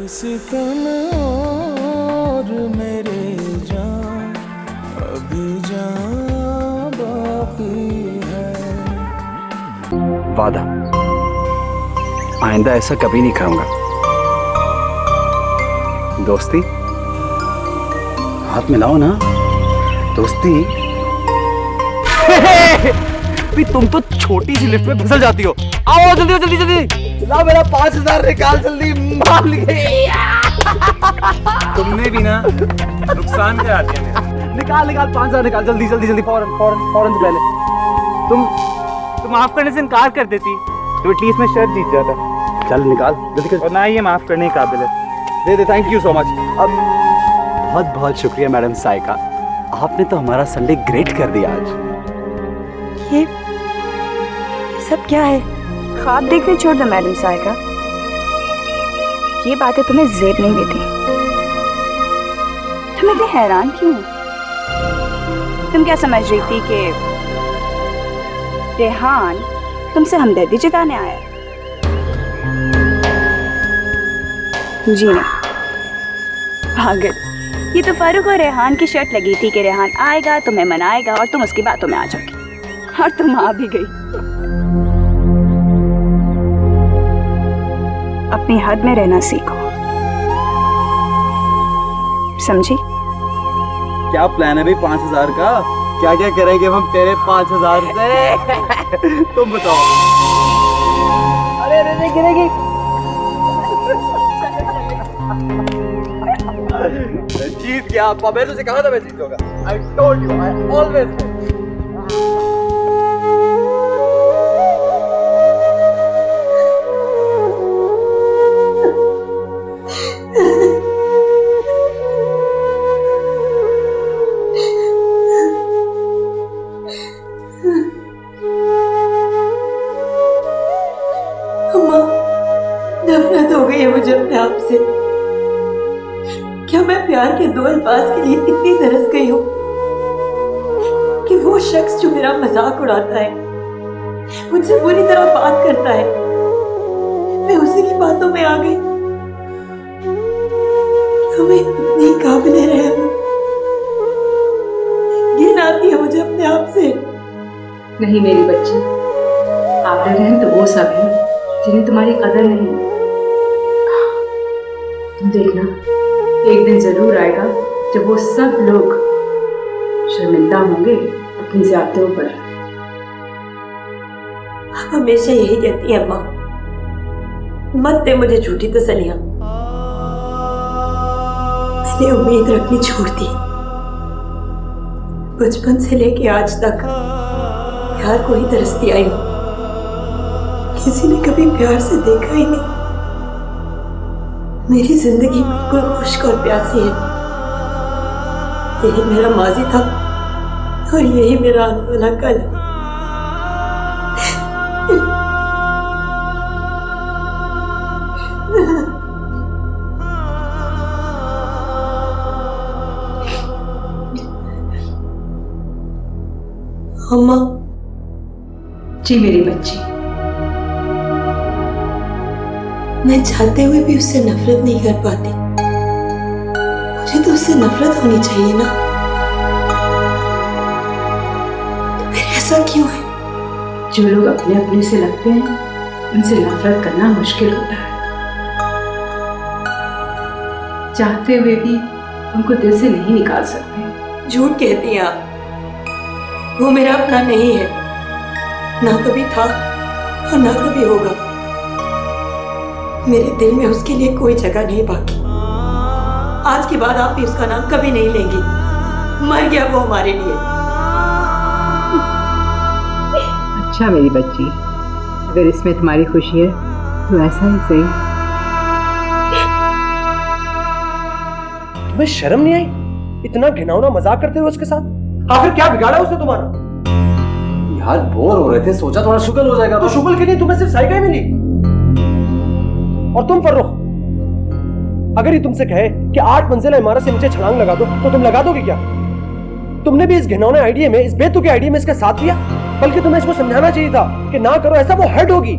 सितम और मेरे जान अभी जान बाकी है। वादा, आइंदा ऐसा कभी नहीं करूंगा। दोस्ती, हाथ मिलाओ ना। दोस्ती। भी तुम तो छोटी सी लिफ्ट में फिसल जाती हो। आओ जल्दी जल्दी जल्दी, लाओ मेरा 5000 निकाल जल्दी। मार लिए। तुमने भी ना नुकसान करा दिया मेरा। निकाल निकाल 5000 निकाल जल्दी जल्दी जल्दी, फौरन फौरन फौरन से पहले। तुम माफ करने से इनकार कर देती तो एटलीस्ट मैं शर्त जीत जाता। चल निकाल जल्दी कर। और ना ये माफ करने के काबिल है। दे दे, थैंक यू सो मच। अब बहुत बहुत शुक्रिया मैडम साइका, आपने तो हमारा संडे ग्रेट कर दिया आज। ये सब क्या है? ख्वाब देखने छोड़ दो मैडम साइका, ये बातें तुम्हें ज़ेब नहीं देती। तुम इतनी हैरान क्यों? तुम क्या समझ रही थी कि रेहान तुमसे हमदर्दी जताने आया? जी नहीं पागल, ये तो फारूक और रेहान की शर्त लगी थी कि रेहान आएगा, तुम्हें मनाएगा और तुम उसकी बातों में आ जाओगी, और तुम आ भी गई। अपनी हद में रहना सीखो, समझी? क्या प्लान है भाई 5000 का? क्या क्या करेंगे हम तेरे 5000 से? तुम बताओ। अरे अरे अरे गिरेगी। जीत गया आपा, मैं तुझे कहा था मैं जीत जाऊंगा। I told you, I always do. नफरत हो गई है मुझे अपने आप से। क्या मैं प्यार के दो अल्फाज के लिए इतनी तरस गई हूँ कि वो शख्स जो मेरा मजाक उड़ाता है, मुझसे बुरी तरह बात करता है, मैं उसी की बातों में आ गई। क्या मैं इतनी काबिल रहम हूँ? घिन आती है मुझे अपने आप से। नहीं मेरी बच्ची, काबिल रहम तो वो सब है जिन्हें तुम्हारी कदर नहीं है। तुम देखना, एक दिन जरूर आएगा जब वो सब लोग शर्मिंदा होंगे अपनी ज़्यादतियों पर। हमेशा यही कहती है अम्मा, मत दे मुझे झूठी तसल्लियां। मैंने उम्मीद रखनी छोड़ दी। बचपन से लेके आज तक प्यार को ही तरसती आई हूं। किसी ने कभी प्यार से देखा ही नहीं। मेरी जिंदगी बिल्कुल खुश्क और प्यासी है। यही मेरा माजी था और यही मेरा आने वाला कल। अम्मा। जी मेरी बच्ची। मैं चाहते हुए भी उससे नफरत नहीं कर पाती। मुझे तो उससे नफरत होनी चाहिए ना। तो फिर ऐसा क्यों है? जो लोग अपने अपने से लगते हैं उनसे नफरत करना मुश्किल होता है। चाहते हुए भी उनको दिल से नहीं निकाल सकते। झूठ कहती हैं आप। वो मेरा अपना नहीं है, ना कभी था और ना कभी होगा। मेरे दिल में उसके लिए कोई जगह नहीं बाकी। आज के बाद आप भी उसका नाम कभी नहीं लेंगी। मर गया वो हमारे लिए। अच्छा मेरी बच्ची, अगर इसमें तुम्हारी खुशी है तो ऐसा ही सही। तुम्हें शर्म नहीं आई इतना घिनौना मजाक करते हुए उसके साथ? आखिर क्या बिगाड़ा उसने तुम्हारा? यार बोर हो रहे थे, सोचा थोड़ा शुगल हो जाएगा। तो शुगल के लिए तुम्हें सिर्फ साइका ही मिली। और तुम फर्रुख, अगर ये तुमसे कहे कि 8 मंजिला इमारत से नीचे छलांग लगा दो तो तुम लगा दोगे क्या? तुमने भी इस घिनौने आइडिया में, इस बेतुके आइडिया में इसका साथ दिया। बल्कि तुम्हें इसको समझाना चाहिए था कि ना करो ऐसा, वो हर्ट होगी।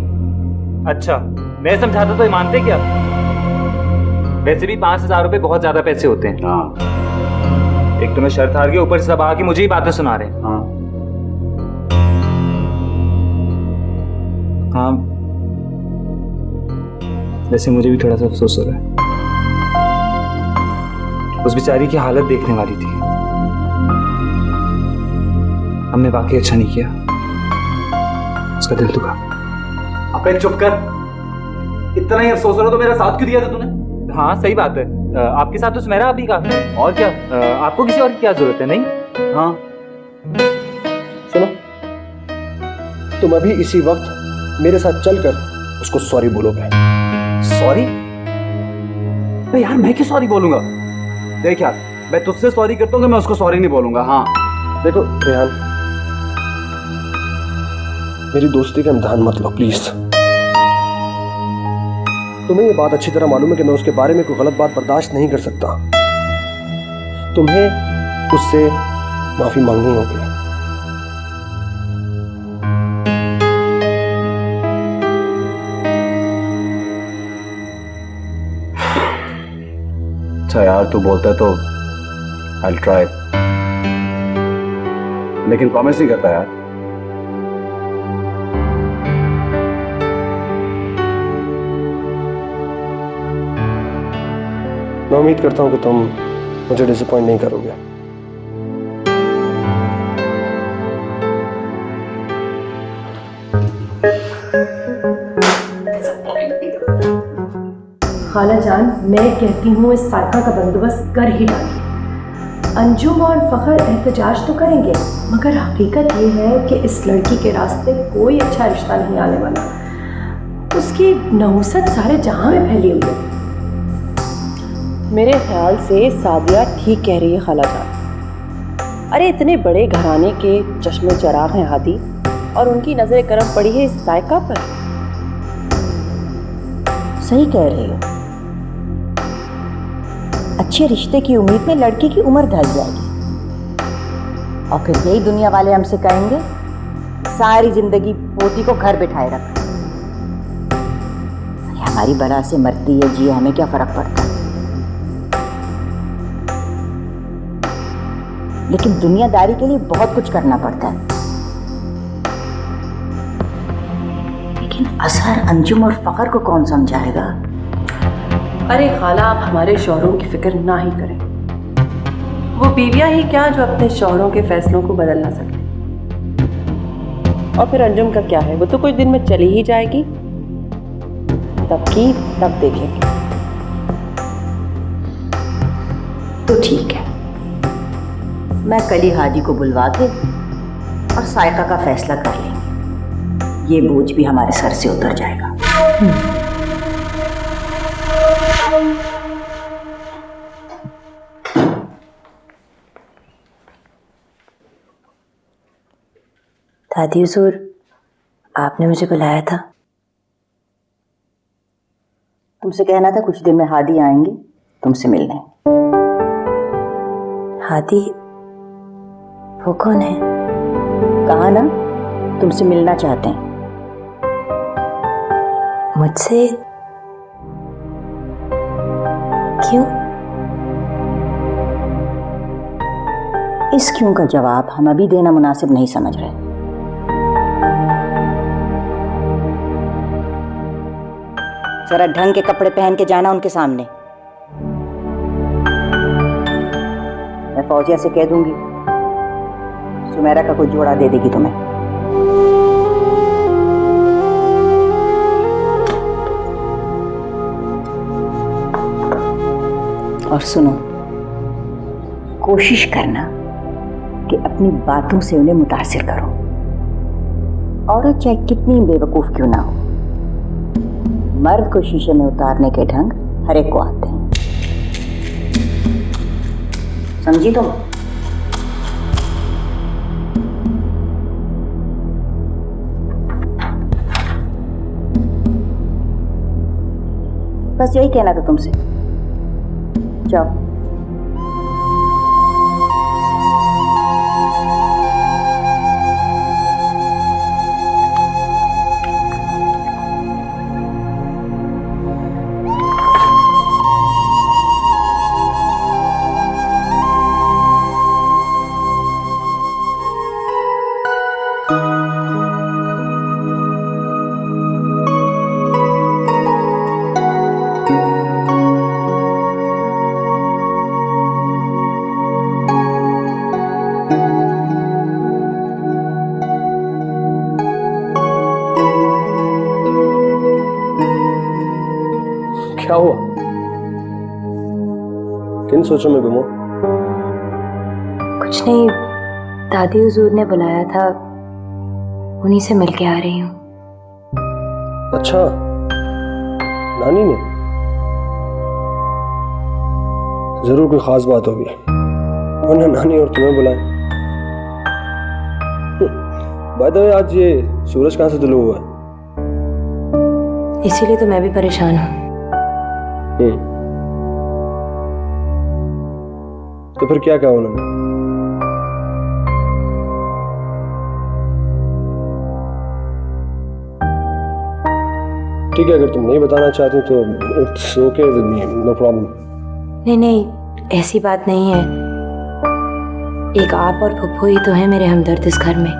अच्छा मैं समझाता तो ये मानते क्या? वैसे भी 5,000 रुपए बहुत ज्यादा पैसे होते हैं। हाँ एक तो मैं शर्त हार गया, ऊपर से सब आके मुझे ही बातें सुना रहे हैं। हाँ हाँ, वैसे मुझे भी थोड़ा सा अफसोस हो रहा है। उस बेचारी की हालत देखने वाली थी, हमने वाकई अच्छा नहीं किया, उसका दिल दुखा। अबे चुप कर, इतना ही अफसोस हो रहा तो मेरा साथ क्यों दिया था तूने? हाँ सही बात है, आपके साथ तो सुमेरा आप ही का। और क्या? आपको किसी और की क्या जरूरत है? नहीं हाँ सुनो, तुम अभी इसी वक्त मेरे साथ चलकर उसको सॉरी बोलोगे। सॉरी? अबे यार मैं क्यों सॉरी बोलूंगा? देख यार, मैं तुझसे सॉरी करता हूँ, मैं उसको सॉरी नहीं बोलूंगा। हाँ देखो रेहान, मेरी दोस्ती का इम्तिहान मत लो प्लीज। तुम्हें ये बात अच्छी तरह मालूम है कि मैं उसके बारे में कोई गलत बात बर्दाश्त नहीं कर सकता। तुम्हें उससे माफी मांगनी होगी। अच्छा यार, तू बोलता है तो I'll try, लेकिन प्रॉमिस नहीं करता यार। मैं उम्मीद करता हूं कि तुम मुझे डिसअपॉइंट नहीं करोगे। खाला जान, मैं कहती हूँ इस साइका का बंदोबस्त कर ही डालिए। अंजुम और फखर एहतजाज तो करेंगे, मगर हकीकत ये है कि इस लड़की के रास्ते कोई अच्छा रिश्ता नहीं आने वाला। उसकी नहुसत सारे जहां में फैली हुई है। मेरे ख्याल से सादिया ठीक कह रही है खाला जान। अरे इतने बड़े घराने के चश्मे चराग हैं हादी, और उनकी नजर करम पड़ी है इस साइका पर। सही कह रही हो, अच्छे रिश्ते की उम्मीद में लड़की की उम्र ढल जाएगी, और फिर यही दुनिया वाले हमसे कहेंगे सारी जिंदगी पोती को घर बिठाए रख। अरे हमारी बला से मरती है जी, हमें क्या फर्क पड़ता है। लेकिन दुनियादारी के लिए बहुत कुछ करना पड़ता है। लेकिन असहर, अंजुम और फखर को कौन समझाएगा? अरे खाला, आप हमारे शौहरों की फिक्र ना ही करें। वो बीवियां ही क्या जो अपने शौहरों के फैसलों को बदल ना सके। और फिर अंजुम का क्या है, वो तो कुछ दिन में चली ही जाएगी। तब की तब देखेंगे। तो ठीक है, मैं कल ही हादी को बुलवा के और साइका का फैसला कर लेंगे। ये बोझ भी हमारे सर से उतर जाएगा। दादी हुजूर, आपने मुझे बुलाया था। तुमसे कहना था कुछ दिन में हादी आएंगे तुमसे मिलने। हादी? वो कौन है? कहा ना, तुमसे मिलना चाहते हैं। मुझसे? क्यों? इस क्यों का जवाब हम अभी देना मुनासिब नहीं समझ रहे। जरा ढंग के कपड़े पहन के जाना उनके सामने। मैं फौजिया से कह दूंगी, सुमेरा का कोई जोड़ा दे देगी तुम्हें। और सुनो, कोशिश करना कि अपनी बातों से उन्हें मुतासिर करो। औरत चाहे कितनी बेवकूफ क्यों ना हो, मर्द को शीशे में उतारने के ढंग हर एक को आते हैं। समझी तुम? बस यही कहना था तुमसे। जाओ। क्या हुआ? किन सोचों में गुम हो? कुछ नहीं, दादी हुजूर ने बुलाया था, उन्हीं से मिल के आ रही हूँ। अच्छा, नानी ने? जरूर कोई खास बात होगी, वरना नानी और तुम्हें बुलाए। बाय द वे, आज ये सूरज कहाँ से तुलू हुआ है? इसीलिए तो मैं भी परेशान हूँ। तो फिर क्या कहा उन्होंने? ठीक है, अगर तुम नहीं बताना चाहती तो it's okay with me, no problem. नहीं नहीं, ऐसी बात नहीं है। एक आप और फुफ्फू ही तो है मेरे हमदर्द इस घर में।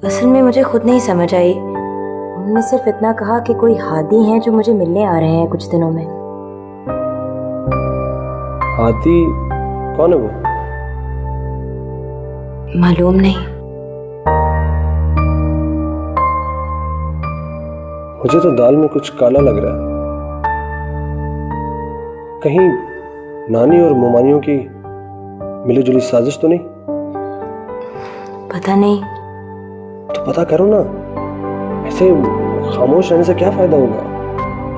असल में मुझे खुद नहीं समझ आई। उन्होंने सिर्फ इतना कहा कि कोई हादी हैं जो मुझे मिलने आ रहे हैं कुछ दिनों में। हादी? कौन है वो? मालूम नहीं। मुझे तो दाल में कुछ काला लग रहा है। कहीं नानी और मोमानियों की मिलीजुली साजिश तो नहीं? पता नहीं। तो पता करो ना, ऐसे खामोश रहने से क्या फायदा होगा?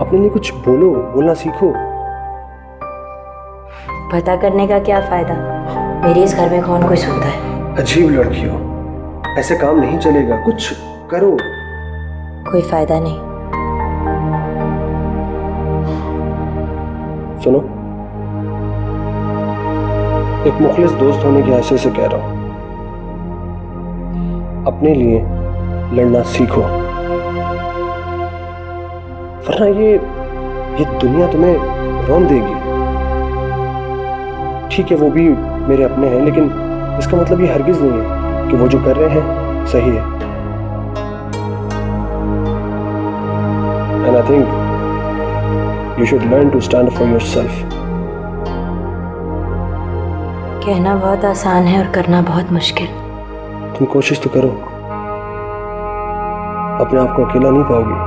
अपने लिए कुछ बोलो, बोलना सीखो। पता करने का क्या फायदा? मेरे इस घर में कौन कोई सुनता है? अजीब लड़की हो, ऐसे काम नहीं चलेगा, कुछ करो। कोई फायदा नहीं। सुनो, एक मुखलिस दोस्त होने की हैसियत से कह रहा हूं, अपने लिए लड़ना सीखो, वरना ये दुनिया तुम्हें रौंद देगी। ठीक है, वो भी मेरे अपने हैं, लेकिन इसका मतलब ये हरगिज नहीं है कि वो जो कर रहे हैं सही है। And I think you should learn to stand for yourself. कहना बहुत आसान है और करना बहुत मुश्किल। तुम कोशिश तो करो, अपने आप को अकेला नहीं पाओगी।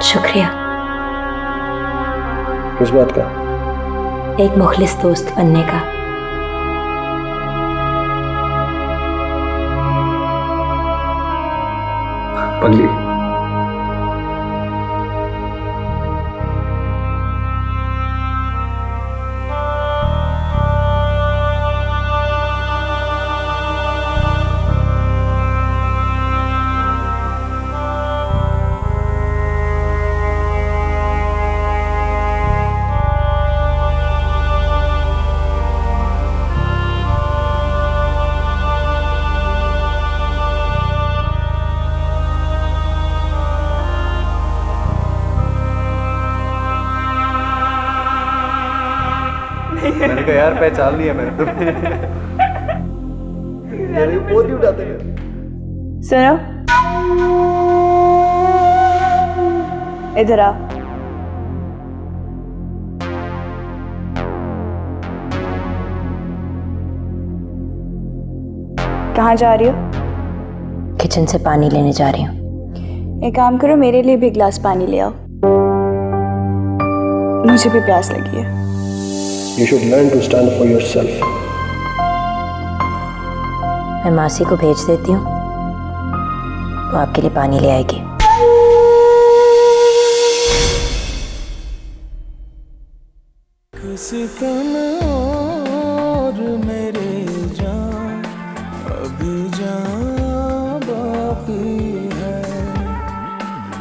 शुक्रिया। किस बात का? एक मुखलिस दोस्त बनने का। पगली, मैंने कहा यार पहचान लिया मैंने तुम्हें। यार ये फोन नहीं उठाते हैं। सुनो, इधर आ। कहाँ जा रही हो? किचन से पानी लेने जा रही हूँ। एक काम करो, मेरे लिए भी गिलास पानी ले आओ, मुझे भी प्यास लगी है। You should learn to stand for yourself. मैं मासी को भेज देती हूँ, वो आपके लिए पानी ले आएगी। किसी तरह और मेरे जान, अभी जान बाकी